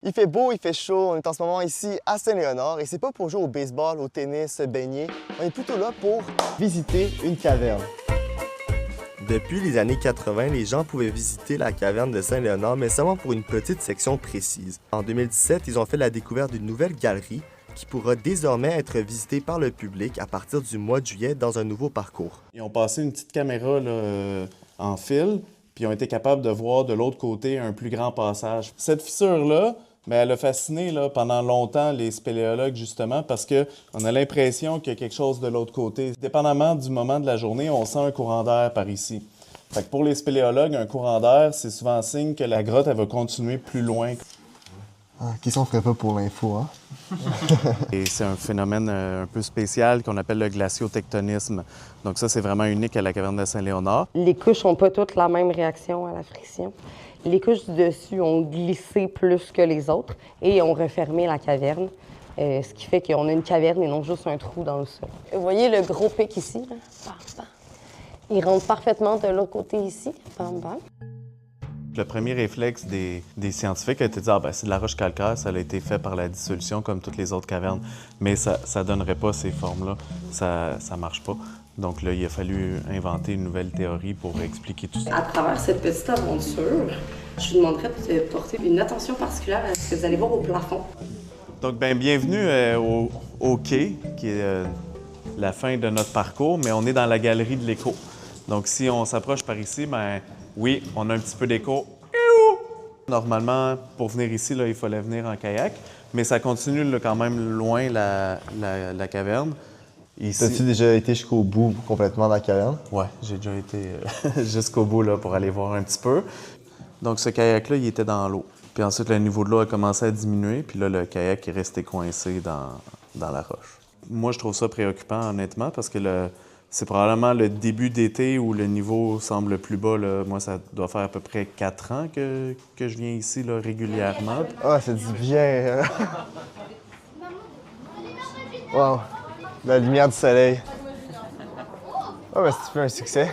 Il fait beau, il fait chaud, on est en ce moment ici à Saint-Léonard et c'est pas pour jouer au baseball, au tennis, se baigner, on est plutôt là pour visiter une caverne. Depuis les années 80, les gens pouvaient visiter la caverne de Saint-Léonard, mais seulement pour une petite section précise. En 2017, ils ont fait la découverte d'une nouvelle galerie qui pourra désormais être visitée par le public à partir du mois de juillet dans un nouveau parcours. Ils ont passé une petite caméra là, en fil, puis ils ont été capables de voir de l'autre côté un plus grand passage. Cette fissure-là, bien, elle a fasciné là, pendant longtemps les spéléologues, justement, parce qu'on a l'impression qu'il y a quelque chose de l'autre côté. Dépendamment du moment de la journée, on sent un courant d'air par ici. Fait que pour les spéléologues, un courant d'air, c'est souvent un signe que la grotte elle va continuer plus loin. Qu'est-ce qu'on ferait pas pour l'info, hein? Et c'est un phénomène un peu spécial qu'on appelle le glaciotectonisme. Donc ça, c'est vraiment unique à la caverne de Saint-Léonard. Les couches n'ont pas toutes la même réaction à la friction. Les couches du dessus ont glissé plus que les autres et ont refermé la caverne, ce qui fait qu'on a une caverne et non juste un trou dans le sol. Vous voyez le gros pic ici? Là? Bam, bam. Il rentre parfaitement de l'autre côté ici. Bam, bam. Le premier réflexe des scientifiques a été de dire c'est de la roche calcaire, ça a été fait par la dissolution comme toutes les autres cavernes. Mais ça ne donnerait pas ces formes-là, ça ne marche pas. Donc là, il a fallu inventer une nouvelle théorie pour expliquer tout ça. À travers cette petite aventure, je vous demanderais de porter une attention particulière à ce que vous allez voir au plafond. Donc, bienvenue au quai, qui est la fin de notre parcours, mais on est dans la galerie de l'écho. Donc, si on s'approche par ici, oui, on a un petit peu d'écho. Normalement, pour venir ici, là, il fallait venir en kayak, mais ça continue là, quand même loin la caverne. As-tu déjà été jusqu'au bout complètement de la caverne? Oui, j'ai déjà été jusqu'au bout là, pour aller voir un petit peu. Donc, ce kayak-là, il était dans l'eau. Puis ensuite, le niveau de l'eau a commencé à diminuer, puis là, le kayak est resté coincé dans la roche. Moi, je trouve ça préoccupant, honnêtement, parce que c'est probablement le début d'été où le niveau semble le plus bas. Là. Moi, ça doit faire à peu près 4 ans que je viens ici là, régulièrement. Ah, ça dit bien! Wow! La lumière du soleil. Ah, ben c'est un succès.